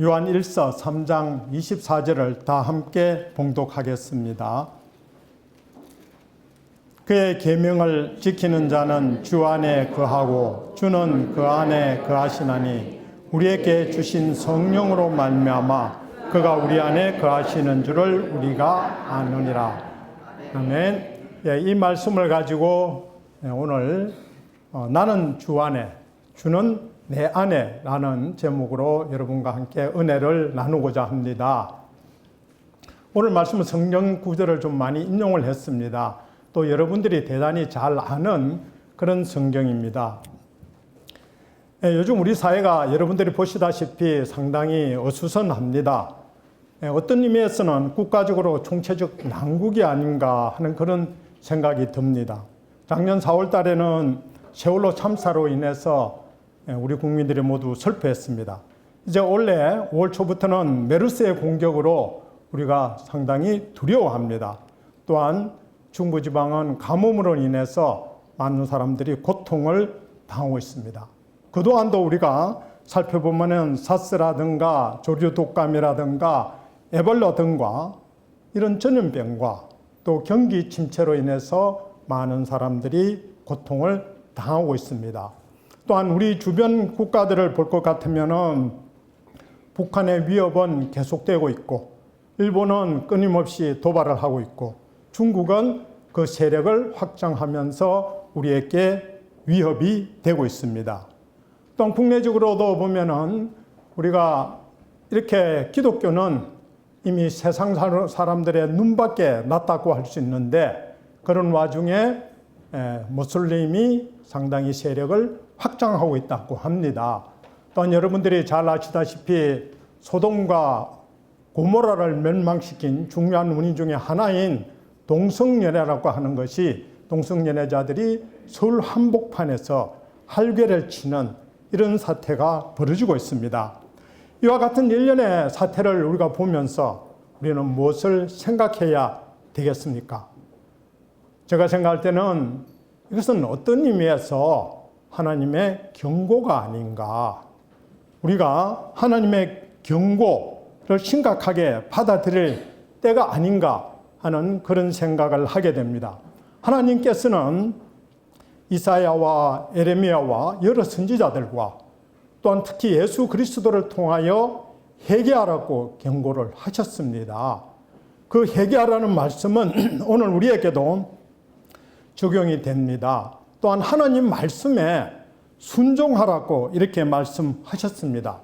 요한 1서 3장 24절을 다 함께 봉독하겠습니다. 그의 계명을 지키는 자는 주 안에 거하고 주는 그 안에 거하시나니 우리에게 주신 성령으로 말미암아 그가 우리 안에 거하시는 줄을 우리가 아느니라. 아멘. 이 말씀을 가지고 오늘 나는 주 안에, 주는 내 안에 라는 제목으로 여러분과 함께 은혜를 나누고자 합니다. 오늘 말씀은 성경 구절을 좀 많이 인용을 했습니다. 또 여러분들이 대단히 잘 아는 그런 성경입니다. 요즘 우리 사회가 여러분들이 보시다시피 상당히 어수선합니다. 어떤 의미에서는 국가적으로 총체적 난국이 아닌가 하는 그런 생각이 듭니다. 작년 4월 달에는 세월호 참사로 인해서 우리 국민들이 모두 슬퍼했습니다. 이제 올해 5월 초부터는 메르스의 공격으로 우리가 상당히 두려워합니다. 또한 중부지방은 가뭄으로 인해서 많은 사람들이 고통을 당하고 있습니다. 그동안도 우리가 살펴보면 사스라든가 조류독감이라든가 에볼라 등과 이런 전염병과 또 경기 침체로 인해서 많은 사람들이 고통을 당하고 있습니다. 또한 우리 주변 국가들을 볼 것 같으면 북한의 위협은 계속되고 있고 일본은 끊임없이 도발을 하고 있고 중국은 그 세력을 확장하면서 우리에게 위협이 되고 있습니다. 또한 국내적으로도 보면은 우리가 이렇게 기독교는 이미 세상 사람들의 눈밖에 났다고 할 수 있는데 그런 와중에 무슬림이 상당히 세력을 확장하고 있다고 합니다. 또한 여러분들이 잘 아시다시피 소돔과 고모라를 멸망시킨 중요한 원인 중에 하나인 동성연애라고 하는 것이 동성연애자들이 서울 한복판에서 할괴를 치는 이런 사태가 벌어지고 있습니다. 이와 같은 일련의 사태를 우리가 보면서 우리는 무엇을 생각해야 되겠습니까? 제가 생각할 때는 이것은 어떤 의미에서 하나님의 경고가 아닌가. 우리가 하나님의 경고를 심각하게 받아들일 때가 아닌가 하는 그런 생각을 하게 됩니다. 하나님께서는 이사야와 에레미야와 여러 선지자들과 또한 특히 예수 그리스도를 통하여 회개하라고 경고를 하셨습니다. 그 회개하라는 말씀은 오늘 우리에게도 적용이 됩니다. 또한 하나님 말씀에 순종하라고 이렇게 말씀하셨습니다.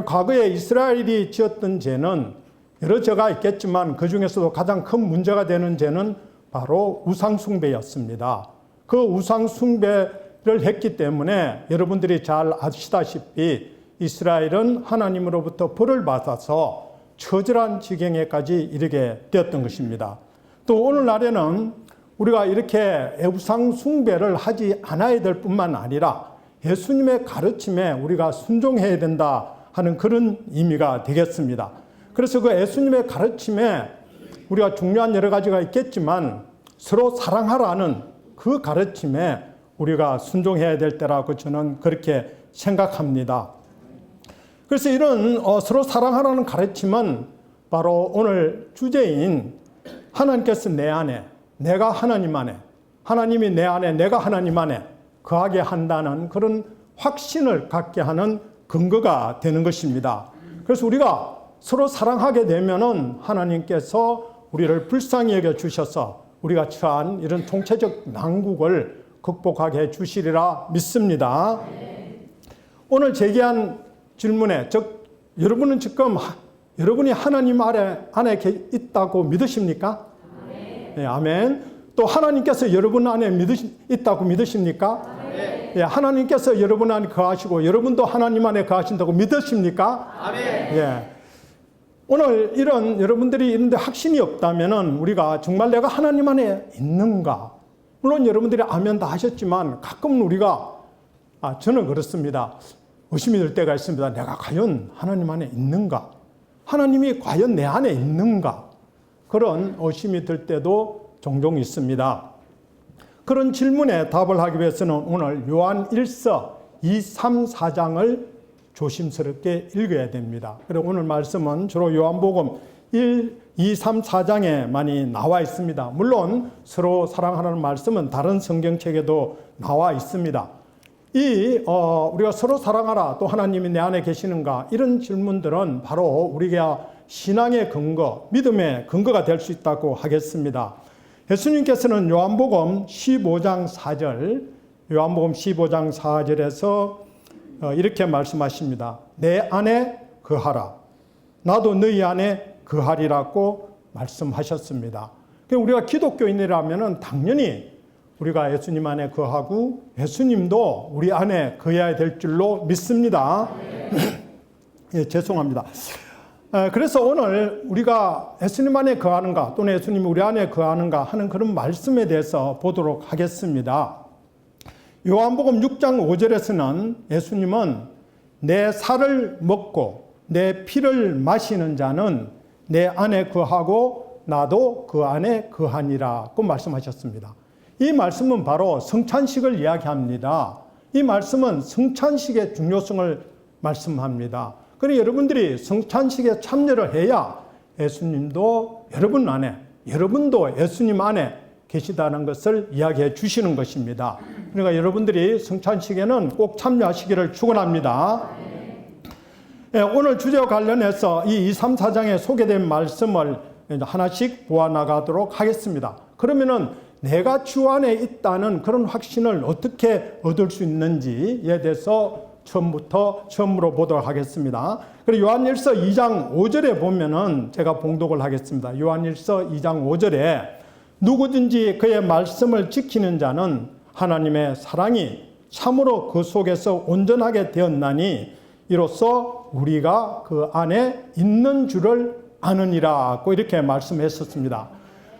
과거에 이스라엘이 지었던 죄는 여러 죄가 있겠지만 그 중에서도 가장 큰 문제가 되는 죄는 바로 우상숭배였습니다. 그 우상숭배를 했기 때문에 여러분들이 잘 아시다시피 이스라엘은 하나님으로부터 벌을 받아서 처절한 지경에까지 이르게 되었던 것입니다. 또 오늘날에는 우리가 이렇게 우상 숭배를 하지 않아야 될 뿐만 아니라 예수님의 가르침에 우리가 순종해야 된다 하는 그런 의미가 되겠습니다. 그래서 그 예수님의 가르침에 우리가 중요한 여러 가지가 있겠지만 서로 사랑하라는 그 가르침에 우리가 순종해야 될 때라고 저는 그렇게 생각합니다. 그래서 이런 서로 사랑하라는 가르침은 바로 오늘 주제인 하나님께서 내 안에 내가 하나님 안에, 하나님이 내 안에, 내가 하나님 안에 거하게 한다는 그런 확신을 갖게 하는 근거가 되는 것입니다. 그래서 우리가 서로 사랑하게 되면은 하나님께서 우리를 불쌍히 여겨 주셔서 우리가 처한 이런 총체적 난국을 극복하게 해 주시리라 믿습니다. 오늘 제기한 질문에, 즉, 여러분은 지금 여러분이 하나님 안에 있다고 믿으십니까? 네, 아멘. 또 하나님께서 여러분 안에 있다고 믿으십니까? 아멘. 예, 하나님께서 여러분 안에 거하시고 여러분도 하나님 안에 거하신다고 믿으십니까? 아멘. 예. 오늘 이런 여러분들이 있는데 확신이 없다면은 우리가 정말 내가 하나님 안에 있는가? 물론 여러분들이 아멘 다 하셨지만 가끔은 우리가 저는 그렇습니다. 의심이 들 때가 있습니다. 내가 과연 하나님 안에 있는가? 하나님이 과연 내 안에 있는가? 그런 의심이 들 때도 종종 있습니다. 그런 질문에 답을 하기 위해서는 오늘 요한 1서 2, 3, 4장을 조심스럽게 읽어야 됩니다. 그리고 오늘 말씀은 주로 요한복음 1, 2, 3, 4장에 많이 나와 있습니다. 물론 서로 사랑하라는 말씀은 다른 성경책에도 나와 있습니다. 우리가 서로 사랑하라, 또 하나님이 내 안에 계시는가, 이런 질문들은 바로 우리가 신앙의 근거, 믿음의 근거가 될 수 있다고 하겠습니다. 예수님께서는 요한복음 15장 4절에서 이렇게 말씀하십니다. 내 안에 거하라. 나도 너희 안에 거하리라고 말씀하셨습니다. 우리가 기독교인이라면 당연히 우리가 예수님 안에 거하고 예수님도 우리 안에 거해야 될 줄로 믿습니다. 예, 죄송합니다. 그래서 오늘 우리가 예수님 안에 거하는가 또는 예수님이 우리 안에 거하는가 하는 그런 말씀에 대해서 보도록 하겠습니다. 요한복음 6장 5절에서는 예수님은 내 살을 먹고 내 피를 마시는 자는 내 안에 거하고 나도 그 안에 거하니라고 말씀하셨습니다. 이 말씀은 바로 성찬식을 이야기합니다. 이 말씀은 성찬식의 중요성을 말씀합니다. 그러니 여러분들이 성찬식에 참여를 해야 예수님도 여러분 안에, 여러분도 예수님 안에 계시다는 것을 이야기해 주시는 것입니다. 그러니까 여러분들이 성찬식에는 꼭 참여하시기를 축원합니다. 오늘 주제와 관련해서 이 2, 3, 4장에 소개된 말씀을 하나씩 보아나가도록 하겠습니다. 그러면은 내가 주 안에 있다는 그런 확신을 어떻게 얻을 수 있는지에 대해서 처음으로 보도록 하겠습니다. 그리고 요한일서 2장 5절에 보면은 제가 봉독을 하겠습니다. 요한일서 2장 5절에 누구든지 그의 말씀을 지키는 자는 하나님의 사랑이 참으로 그 속에서 온전하게 되었나니 이로써 우리가 그 안에 있는 줄을 아느니라고 이렇게 말씀했었습니다.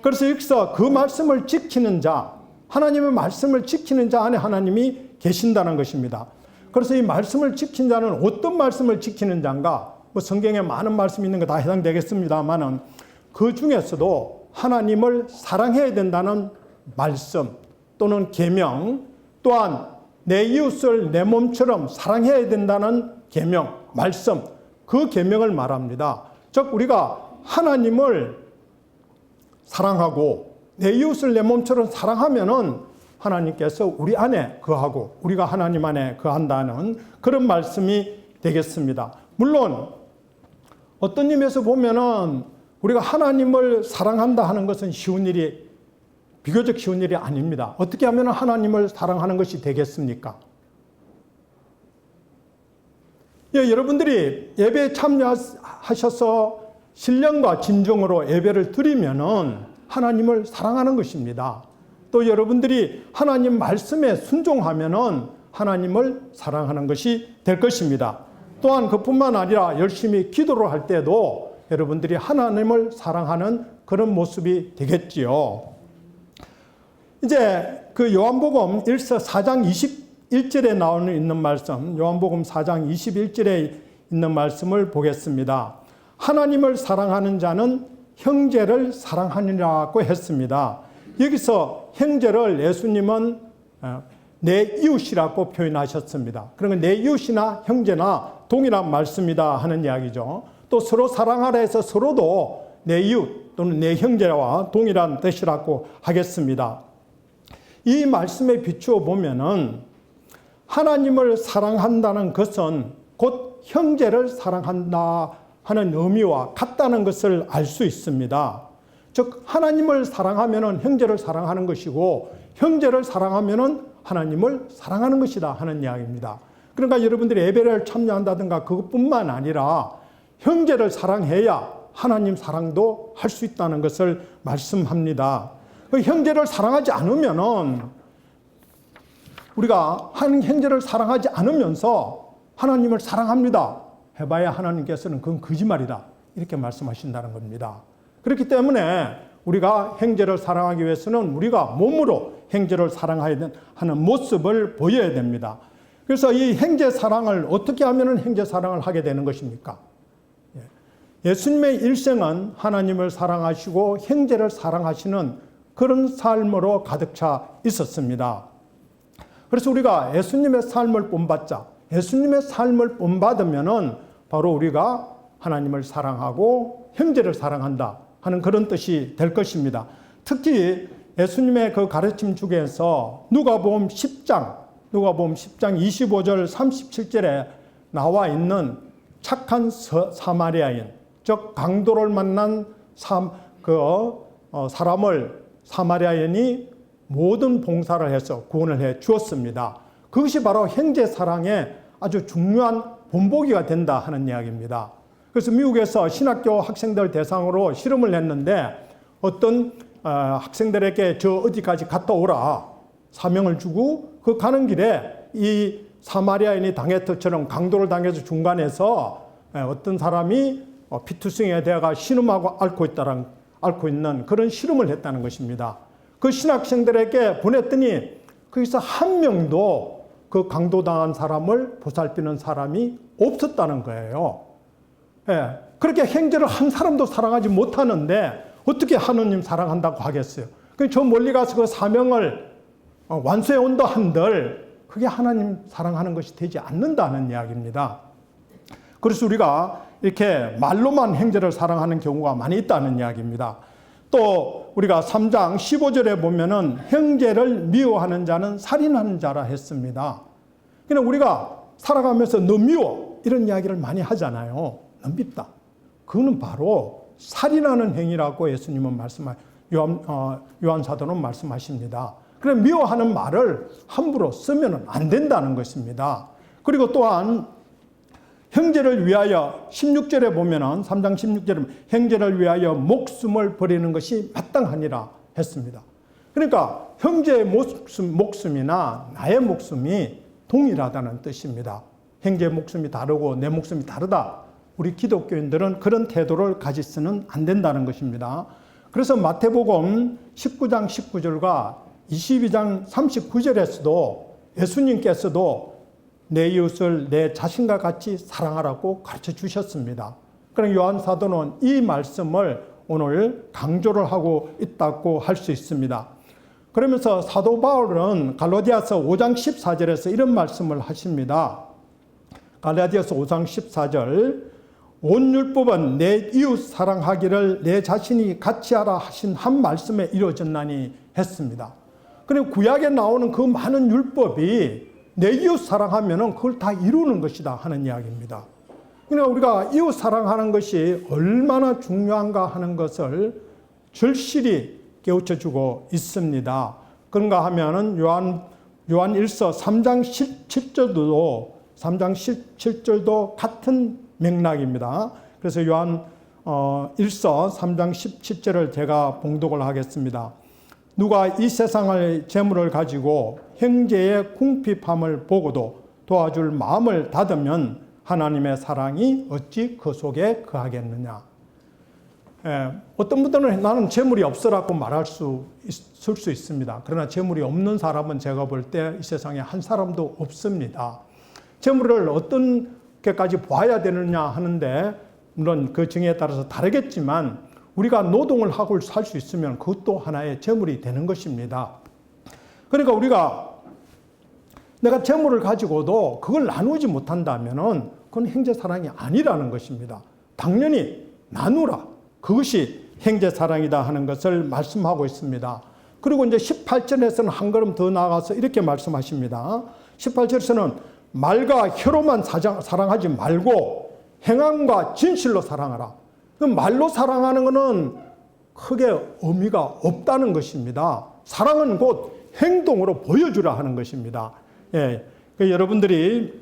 그래서 여기서 그 말씀을 지키는 자, 하나님의 말씀을 지키는 자 안에 하나님이 계신다는 것입니다. 그래서 이 말씀을 지킨 자는 어떤 말씀을 지키는 자인가? 성경에 많은 말씀이 있는 거 다 해당되겠습니다만은 그 중에서도 하나님을 사랑해야 된다는 말씀 또는 계명, 또한 내 이웃을 내 몸처럼 사랑해야 된다는 계명, 말씀, 그 계명을 말합니다. 즉 우리가 하나님을 사랑하고 내 이웃을 내 몸처럼 사랑하면은 하나님께서 우리 안에 거하고 우리가 하나님 안에 거한다는 그런 말씀이 되겠습니다. 물론 어떤 의미에서 보면은 우리가 하나님을 사랑한다 하는 것은 비교적 쉬운 일이 아닙니다. 어떻게 하면 하나님을 사랑하는 것이 되겠습니까? 예, 여러분들이 예배에 참여하셔서 신령과 진정으로 예배를 드리면은 하나님을 사랑하는 것입니다. 또 여러분들이 하나님 말씀에 순종하면은 하나님을 사랑하는 것이 될 것입니다. 또한 그뿐만 아니라 열심히 기도를 할 때도 여러분들이 하나님을 사랑하는 그런 모습이 되겠지요. 이제 그 요한복음 4장 21절에 나오는 있는 말씀, 요한복음 4장 21절에 있는 말씀을 보겠습니다. 하나님을 사랑하는 자는 형제를 사랑하니라고 했습니다. 여기서 형제를 예수님은 내 이웃이라고 표현하셨습니다. 그러니까 내 이웃이나 형제나 동일한 말씀이다 하는 이야기죠. 또 서로 사랑하라 해서 서로도 내 이웃 또는 내 형제와 동일한 뜻이라고 하겠습니다. 이 말씀에 비추어 보면은 하나님을 사랑한다는 것은 곧 형제를 사랑한다 하는 의미와 같다는 것을 알 수 있습니다. 즉 하나님을 사랑하면은 형제를 사랑하는 것이고 형제를 사랑하면은 하나님을 사랑하는 것이다 하는 이야기입니다. 그러니까 여러분들이 예배를 참여한다든가 그것뿐만 아니라 형제를 사랑해야 하나님 사랑도 할 수 있다는 것을 말씀합니다. 그 형제를 사랑하지 않으면은 우리가 한 형제를 사랑하지 않으면서 하나님을 사랑합니다 해봐야 하나님께서는 그건 거짓말이다 이렇게 말씀하신다는 겁니다. 그렇기 때문에 우리가 형제를 사랑하기 위해서는 우리가 몸으로 형제를 사랑하는 모습을 보여야 됩니다. 그래서 이 형제 사랑을 어떻게 하면 형제 사랑을 하게 되는 것입니까? 예수님의 일생은 하나님을 사랑하시고 형제를 사랑하시는 그런 삶으로 가득 차 있었습니다. 그래서 우리가 예수님의 삶을 본받자, 예수님의 삶을 본받으면은 바로 우리가 하나님을 사랑하고 형제를 사랑한다 하는 그런 뜻이 될 것입니다. 특히 예수님의 그 가르침 중에서 누가복음 10장 25절 37절에 나와 있는 착한 사마리아인, 즉 강도를 만난 사람을 사마리아인이 모든 봉사를 해서 구원을 해 주었습니다. 그것이 바로 형제 사랑의 아주 중요한 본보기가 된다 하는 이야기입니다. 그래서 미국에서 신학교 학생들 대상으로 실험을 했는데 어떤 학생들에게 저 어디까지 갔다 오라 사명을 주고 그 가는 길에 이 사마리아인이 당했던 강도를 당해서 중간에서 어떤 사람이 피투성이가 되어가 신음하고 앓고 있는 그런 실험을 했다는 것입니다. 그 신학생들에게 보냈더니 거기서 한 명도 그 강도당한 사람을 보살피는 사람이 없었다는 거예요. 예, 그렇게 형제를 한 사람도 사랑하지 못하는데 어떻게 하느님 사랑한다고 하겠어요? 저 멀리 가서 그 사명을 완수해 온다 한들 그게 하나님 사랑하는 것이 되지 않는다는 이야기입니다. 그래서 우리가 이렇게 말로만 형제를 사랑하는 경우가 많이 있다는 이야기입니다. 또 우리가 3장 15절에 보면은 형제를 미워하는 자는 살인하는 자라 했습니다. 그냥 우리가 살아가면서 너 미워 이런 이야기를 많이 하잖아요. 너 밉다. 그거는 바로 살인하는 행위라고 예수님은 요한 사도는 말씀하십니다. 그럼 미워하는 말을 함부로 쓰면 안 된다는 것입니다. 그리고 또한 형제를 위하여 16절에 보면은 3장 16절에 형제를 위하여 목숨을 버리는 것이 마땅하니라 했습니다. 그러니까 형제의 목숨이나 나의 목숨이 동일하다는 뜻입니다. 형제의 목숨이 다르고 내 목숨이 다르다. 우리 기독교인들은 그런 태도를 가지서는 안 된다는 것입니다. 그래서 마태복음 19장 19절과 22장 39절에서도 예수님께서도 내 이웃을 내 자신과 같이 사랑하라고 가르쳐 주셨습니다. 그럼 요한 사도는 이 말씀을 오늘 강조를 하고 있다고 할 수 있습니다. 그러면서 사도 바울은 갈라디아서 5장 14절에서 이런 말씀을 하십니다. 갈라디아서 5장 14절 온 율법은 내 이웃 사랑하기를 내 자신이 같이 하라 하신 한 말씀에 이루어졌나니 했습니다. 그리고 구약에 나오는 그 많은 율법이 내 이웃 사랑하면은 그걸 다 이루는 것이다 하는 이야기입니다. 그러니까 우리가 이웃 사랑하는 것이 얼마나 중요한가 하는 것을 절실히 깨우쳐 주고 있습니다. 그런가 하면은 요한 1서 3장 17절도 같은 맥락입니다. 그래서 요한 1서 3장 17절을 제가 봉독을 하겠습니다. 누가 이 세상의 재물을 가지고 형제의 궁핍함을 보고도 도와줄 마음을 닫으면 하나님의 사랑이 어찌 그 속에 거하겠느냐. 어떤 분들은 나는 재물이 없어라고 말할 수 있을 수 있습니다. 그러나 재물이 없는 사람은 제가 볼 때 이 세상에 한 사람도 없습니다. 재물을 어떻게까지 봐야 되느냐 하는데 물론 그 증에 따라서 다르겠지만 우리가 노동을 하고 살 수 있으면 그것도 하나의 재물이 되는 것입니다. 그러니까 우리가 내가 재물을 가지고도 그걸 나누지 못한다면은 그건 형제 사랑이 아니라는 것입니다. 당연히 나누라. 그것이 형제 사랑이다 하는 것을 말씀하고 있습니다. 그리고 이제 18절에서는 한 걸음 더 나아가서 이렇게 말씀하십니다. 18절에서는 말과 혀로만 사랑하지 말고 행함과 진실로 사랑하라. 말로 사랑하는 것은 크게 의미가 없다는 것입니다. 사랑은 곧 행동으로 보여주라 하는 것입니다. 여러분들이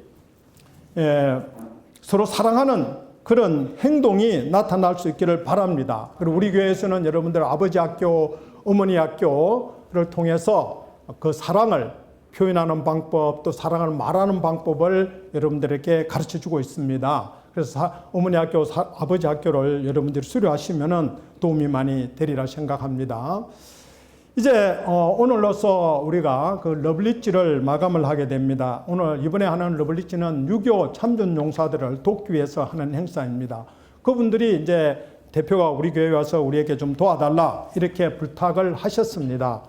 서로 사랑하는 그런 행동이 나타날 수 있기를 바랍니다. 그리고 우리 교회에서는 여러분들 아버지 학교, 어머니 학교를 통해서 그 사랑을 표현하는 방법, 또 사랑을 말하는 방법을 여러분들에게 가르쳐 주고 있습니다. 그래서 어머니 학교, 아버지 학교를 여러분들이 수료하시면 도움이 많이 되리라 생각합니다. 이제 오늘로서 우리가 그 러블리지를 마감을 하게 됩니다. 오늘 이번에 하는 러블리지는 6.25 참전 용사들을 돕기 위해서 하는 행사입니다. 그분들이 이제 대표가 우리 교회에 와서 우리에게 좀 도와달라 이렇게 부탁을 하셨습니다.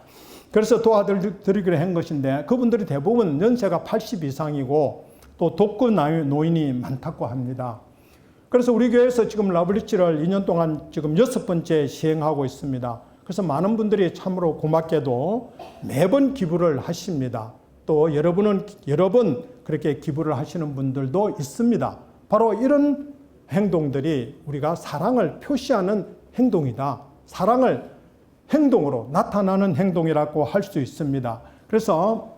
그래서 도와드리기로 한 것인데 그분들이 대부분 연세가 80 이상이고 또 독거 노인이 많다고 합니다. 그래서 우리 교회에서 지금 라브리치를 2년 동안 지금 6번째 시행하고 있습니다. 그래서 많은 분들이 참으로 고맙게도 매번 기부를 하십니다. 또 여러 번 그렇게 기부를 하시는 분들도 있습니다. 바로 이런 행동들이 우리가 사랑을 표시하는 행동이다. 사랑을 행동으로 나타나는 행동이라고 할 수 있습니다. 그래서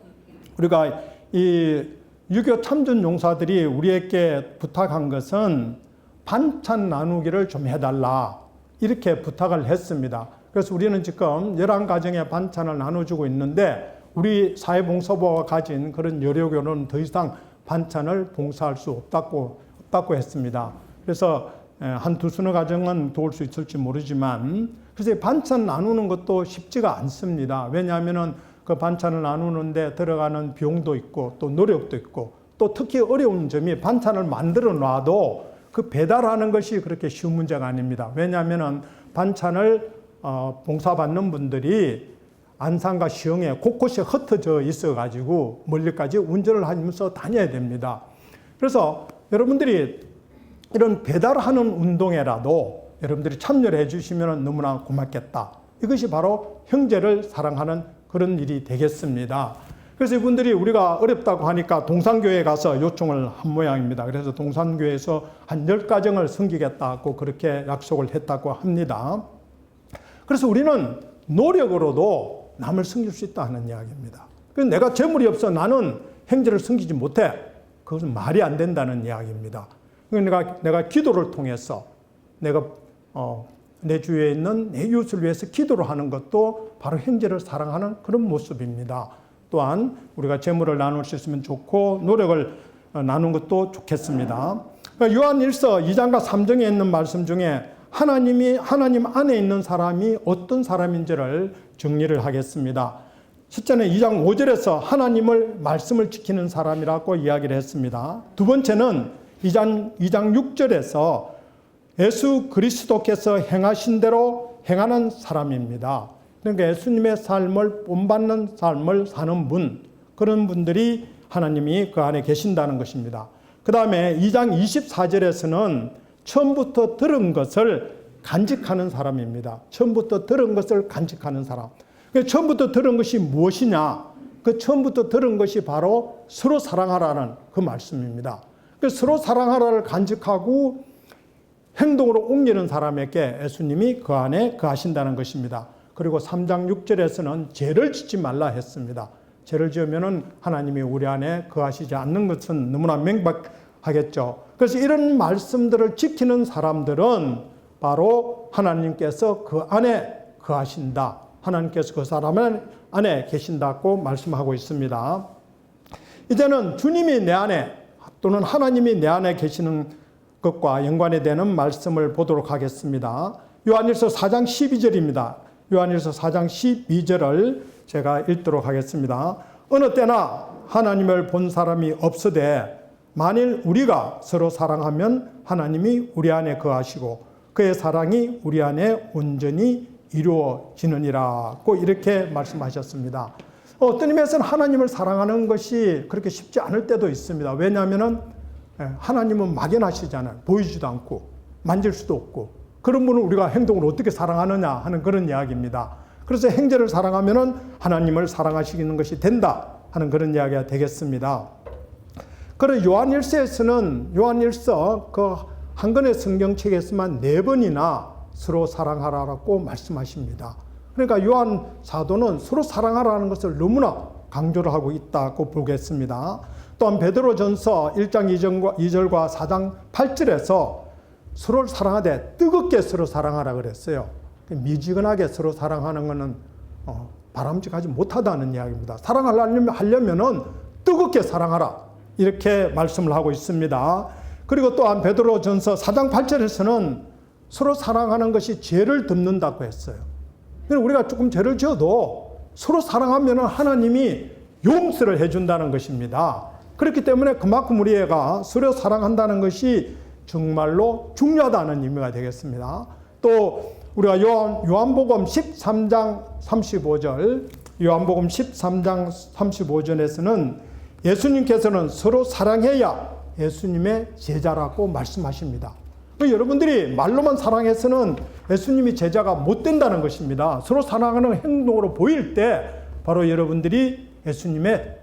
우리가 이 유교 참전 용사들이 우리에게 부탁한 것은 반찬 나누기를 좀 해달라 이렇게 부탁을 했습니다. 그래서 우리는 지금 11가정의 반찬을 나눠주고 있는데 우리 사회봉사부가 가진 그런 여료교는 더 이상 반찬을 봉사할 수 없다고 했습니다. 그래서 한 두서너 가정은 도울 수 있을지 모르지만 그래서 반찬 나누는 것도 쉽지가 않습니다. 왜냐하면 그 반찬을 나누는데 들어가는 비용도 있고 또 노력도 있고 또 특히 어려운 점이 반찬을 만들어 놔도 그 배달하는 것이 그렇게 쉬운 문제가 아닙니다. 왜냐하면 반찬을 봉사받는 분들이 안산과 시흥에 곳곳에 흩어져 있어가지고 멀리까지 운전을 하면서 다녀야 됩니다. 그래서 여러분들이 이런 배달하는 운동에라도 여러분들이 참여를 해주시면 너무나 고맙겠다. 이것이 바로 형제를 사랑하는 그런 일이 되겠습니다. 그래서 이분들이 우리가 어렵다고 하니까 동산교회에 가서 요청을 한 모양입니다. 그래서 동산교회에서 한 10가정을 섬기겠다고 그렇게 약속을 했다고 합니다. 그래서 우리는 노력으로도 남을 섬길 수 있다는 이야기입니다. 그래서 내가 재물이 없어 나는 형제를 섬기지 못해. 그것은 말이 안 된다는 이야기입니다. 내가 기도를 통해서 내가 내 주위에 있는 내 이웃을 위해서 기도를 하는 것도 바로 형제를 사랑하는 그런 모습입니다. 또한 우리가 재물을 나눌 수 있으면 좋고 노력을 나누는 것도 좋겠습니다. 요한 1서 2장과 3장에 있는 말씀 중에 하나님 안에 있는 사람이 어떤 사람인지를 정리를 하겠습니다. 첫째는 2장 5절에서 하나님을 말씀을 지키는 사람이라고 이야기를 했습니다. 두 번째는 2장 6절에서 예수 그리스도께서 행하신 대로 행하는 사람입니다. 그러니까 예수님의 삶을 본받는 삶을 사는 분, 그런 분들이 하나님이 그 안에 계신다는 것입니다. 그 다음에 2장 24절에서는 처음부터 들은 것을 간직하는 사람입니다. 처음부터 들은 것을 간직하는 사람. 처음부터 들은 것이 무엇이냐? 그 처음부터 들은 것이 바로 서로 사랑하라는 그 말씀입니다. 서로 사랑하라를 간직하고 행동으로 옮기는 사람에게 예수님이 그 안에 거하신다는 것입니다. 그리고 3장 6절에서는 죄를 짓지 말라 했습니다. 죄를 지으면 하나님이 우리 안에 거하시지 않는 것은 너무나 명백하겠죠. 그래서 이런 말씀들을 지키는 사람들은 바로 하나님께서 그 안에 거하신다. 하나님께서 그 사람 안에 계신다고 말씀하고 있습니다. 이제는 주님이 내 안에 또는 하나님이 내 안에 계시는 것과 연관이 되는 말씀을 보도록 하겠습니다. 요한일서 4장 12절입니다. 요한일서 4장 12절을 제가 읽도록 하겠습니다. 어느 때나 하나님을 본 사람이 없으되 만일 우리가 서로 사랑하면 하나님이 우리 안에 거하시고 그의 사랑이 우리 안에 온전히 이루어지느니라고 이렇게 말씀하셨습니다. 어떤 의미에서는 하나님을 사랑하는 것이 그렇게 쉽지 않을 때도 있습니다. 왜냐하면 하나님은 막연하시잖아요. 보이지도 않고 만질 수도 없고 그런 분을 우리가 행동으로 어떻게 사랑하느냐 하는 그런 이야기입니다. 그래서 형제를 사랑하면 하나님을 사랑하시는 것이 된다 하는 그런 이야기가 되겠습니다. 그리고 요한일서 그 한 권의 성경책에서만 4번이나 서로 사랑하라고 말씀하십니다. 그러니까 요한 사도는 서로 사랑하라는 것을 너무나 강조를 하고 있다고 보겠습니다. 또한 베드로전서 1장 2절과 4장 8절에서 서로를 사랑하되 뜨겁게 서로 사랑하라 그랬어요. 미지근하게 서로 사랑하는 것은 바람직하지 못하다는 이야기입니다. 사랑하려면 뜨겁게 사랑하라 이렇게 말씀을 하고 있습니다. 그리고 또한 베드로전서 4장 8절에서는 서로 사랑하는 것이 죄를 덮는다고 했어요. 우리가 조금 죄를 지어도 서로 사랑하면 하나님이 용서를 해준다는 것입니다. 그렇기 때문에 그만큼 우리가 서로 사랑한다는 것이 정말로 중요하다는 의미가 되겠습니다. 또 우리가 요한복음 13장 35절, 요한복음 13장 35절에서는 예수님께서는 서로 사랑해야 예수님의 제자라고 말씀하십니다. 여러분들이 말로만 사랑해서는 예수님이 제자가 못 된다는 것입니다. 서로 사랑하는 행동으로 보일 때 바로 여러분들이 예수님의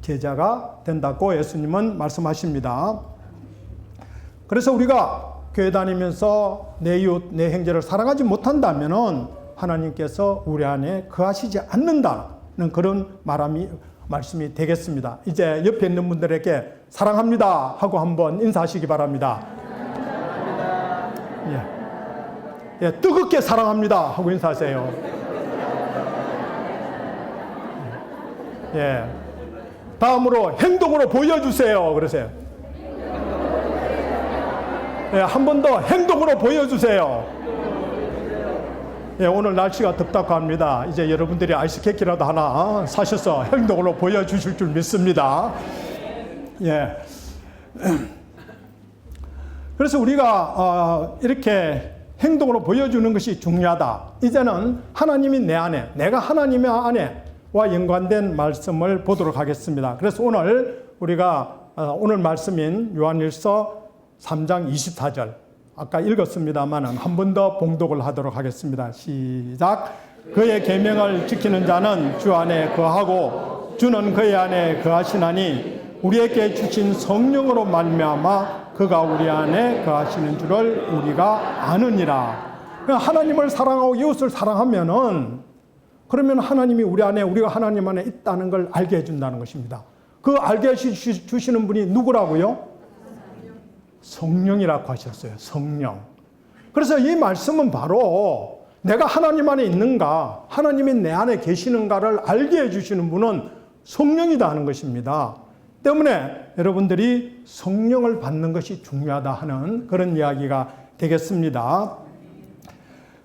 제자가 된다고 예수님은 말씀하십니다. 그래서 우리가 교회 다니면서 내 이웃, 내 형제를 사랑하지 못한다면 하나님께서 우리 안에 거하시지 않는다는 그런 말씀이 되겠습니다. 이제 옆에 있는 분들에게 사랑합니다 하고 한번 인사하시기 바랍니다. 예, 뜨겁게 사랑합니다 하고 인사하세요. 예, 다음으로 행동으로 보여주세요. 그러세요. 예, 한 번 더 행동으로 보여주세요. 예, 오늘 날씨가 덥다고 합니다. 이제 여러분들이 아이스케이크라도 하나 사셔서 행동으로 보여주실 줄 믿습니다. 예. 그래서 우리가 이렇게 행동으로 보여주는 것이 중요하다. 이제는 하나님이 내 안에, 내가 하나님의 안에와 연관된 말씀을 보도록 하겠습니다. 그래서 오늘 우리가 오늘 말씀인 요한일서 3장 24절 아까 읽었습니다만 한 번 더 봉독을 하도록 하겠습니다. 시작. 그의 계명을 지키는 자는 주 안에 거하고 주는 그의 안에 거하시나니 우리에게 주신 성령으로 말미암아 그가 우리 안에 거하시는 줄을 우리가 아느니라. 하나님을 사랑하고 이웃을 사랑하면은 그러면 하나님이 우리 안에, 우리가 하나님 안에 있다는 걸 알게 해준다는 것입니다. 그 알게 해주시는 분이 누구라고요? 성령이라고 하셨어요. 성령. 그래서 이 말씀은 바로 내가 하나님 안에 있는가, 하나님이 내 안에 계시는가를 알게 해주시는 분은 성령이다 하는 것입니다. 때문에 여러분들이 성령을 받는 것이 중요하다 하는 그런 이야기가 되겠습니다.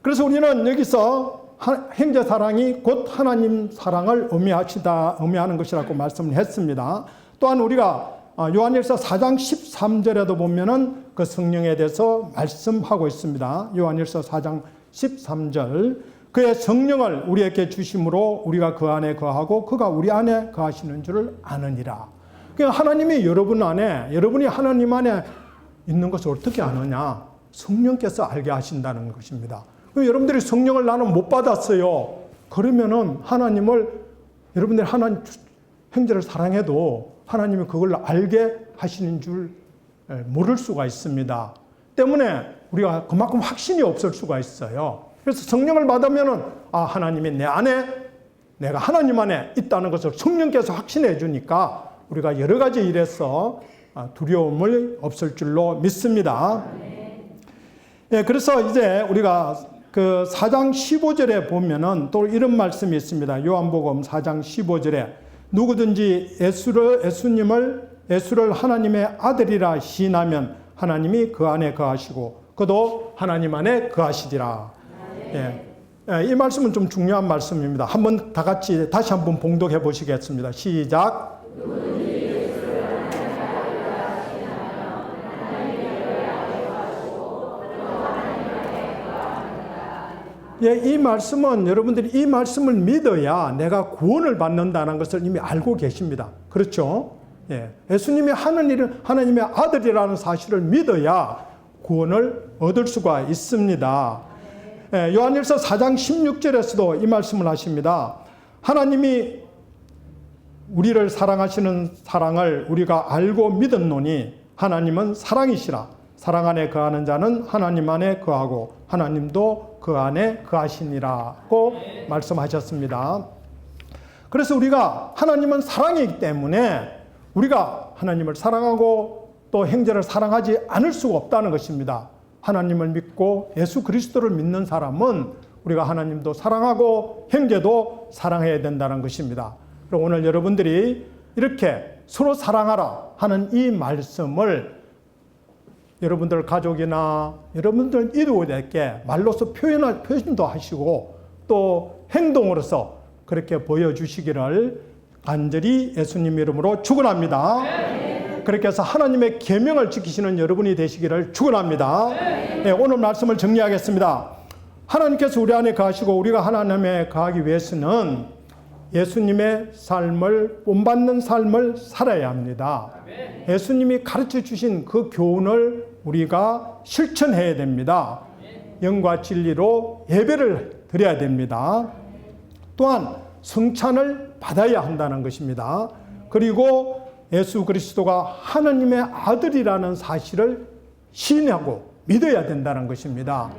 그래서 우리는 여기서 형제 사랑이 곧 하나님 사랑을 의미하는 것이라고 말씀을 했습니다. 또한 우리가 요한일서 4장 13절에도 보면은 그 성령에 대해서 말씀하고 있습니다. 요한일서 4장 13절. 그의 성령을 우리에게 주심으로 우리가 그 안에 거하고 그가 우리 안에 거하시는 줄을 아느니라. 그러니까 하나님이 여러분 안에, 여러분이 하나님 안에 있는 것을 어떻게 아느냐? 성령께서 알게 하신다는 것입니다. 그럼 여러분들이 성령을 나는 못 받았어요. 그러면은 여러분들이 하나님 형제를 사랑해도 하나님이 그걸 알게 하시는 줄 모를 수가 있습니다. 때문에 우리가 그만큼 확신이 없을 수가 있어요. 그래서 성령을 받으면은 하나님이 내 안에, 내가 하나님 안에 있다는 것을 성령께서 확신해 주니까 우리가 여러 가지 일에서 두려움을 없을 줄로 믿습니다. 예, 그래서 이제 우리가 그 4장 15절에 보면은 또 이런 말씀이 있습니다. 요한복음 4장 15절에 누구든지 예수를 하나님의 아들이라 시인하면 하나님이 그 안에 거하시고 그도 하나님 안에 거하시리라. 예. 이 말씀은 좀 중요한 말씀입니다. 한번 다 같이 다시 한번 봉독해 보시겠습니다. 시작. 예, 이 말씀은 여러분들이 이 말씀을 믿어야 내가 구원을 받는다는 것을 이미 알고 계십니다. 그렇죠? 예, 예수님이 하는 일은 하나님의 아들이라는 사실을 믿어야 구원을 얻을 수가 있습니다. 예, 요한일서 4장 16절에서도 이 말씀을 하십니다. 하나님이 우리를 사랑하시는 사랑을 우리가 알고 믿었노니 하나님은 사랑이시라. 사랑 안에 거하는 자는 하나님 안에 거하고 하나님도 그 안에 거하시니라고 말씀하셨습니다. 그래서 우리가 하나님은 사랑이기 때문에 우리가 하나님을 사랑하고 또 형제를 사랑하지 않을 수가 없다는 것입니다. 하나님을 믿고 예수 그리스도를 믿는 사람은 우리가 하나님도 사랑하고 형제도 사랑해야 된다는 것입니다. 그리고 오늘 여러분들이 이렇게 서로 사랑하라 하는 이 말씀을 여러분들 가족이나 여러분들 이웃에게 말로서 표현도 하시고 또 행동으로서 그렇게 보여주시기를 간절히 예수님 이름으로 축원합니다. 그렇게 해서 하나님의 계명을 지키시는 여러분이 되시기를 축원합니다. 네, 오늘 말씀을 정리하겠습니다. 하나님께서 우리 안에 거하시고 우리가 하나님에 거하기 위해서는 예수님의 삶을 본받는 삶을 살아야 합니다. 예수님이 가르쳐 주신 그 교훈을 우리가 실천해야 됩니다. 영과 진리로 예배를 드려야 됩니다. 또한 성찬을 받아야 한다는 것입니다. 그리고 예수 그리스도가 하나님의 아들이라는 사실을 신뢰하고 믿어야 된다는 것입니다.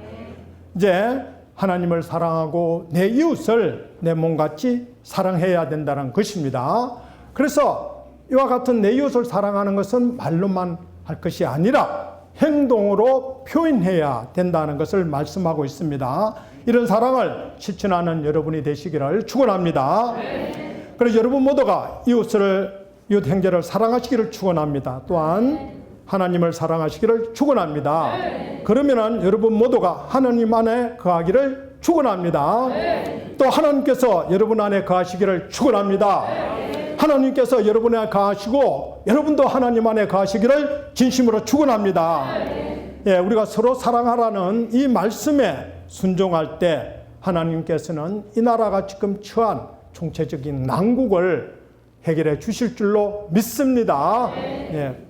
이제 하나님을 사랑하고 내 이웃을 내 몸같이 사랑해야 된다는 것입니다. 그래서 이와 같은 내 이웃을 사랑하는 것은 말로만 할 것이 아니라 행동으로 표현해야 된다는 것을 말씀하고 있습니다. 이런 사랑을 실천하는 여러분이 되시기를 축원합니다. 그래서 여러분 모두가 이웃 형제를 사랑하시기를 축원합니다. 또한 하나님을 사랑하시기를 축원합니다. 그러면은 여러분 모두가 하나님 안에 거하기를 축원합니다. 또 하나님께서 여러분 안에 거하시기를 축원합니다. 하나님께서 여러분 안에 거하시고 여러분도 하나님 안에 거하시기를 진심으로 축원합니다. 예, 우리가 서로 사랑하라는 이 말씀에 순종할 때 하나님께서는 이 나라가 지금 처한 총체적인 난국을 해결해 주실 줄로 믿습니다. 예.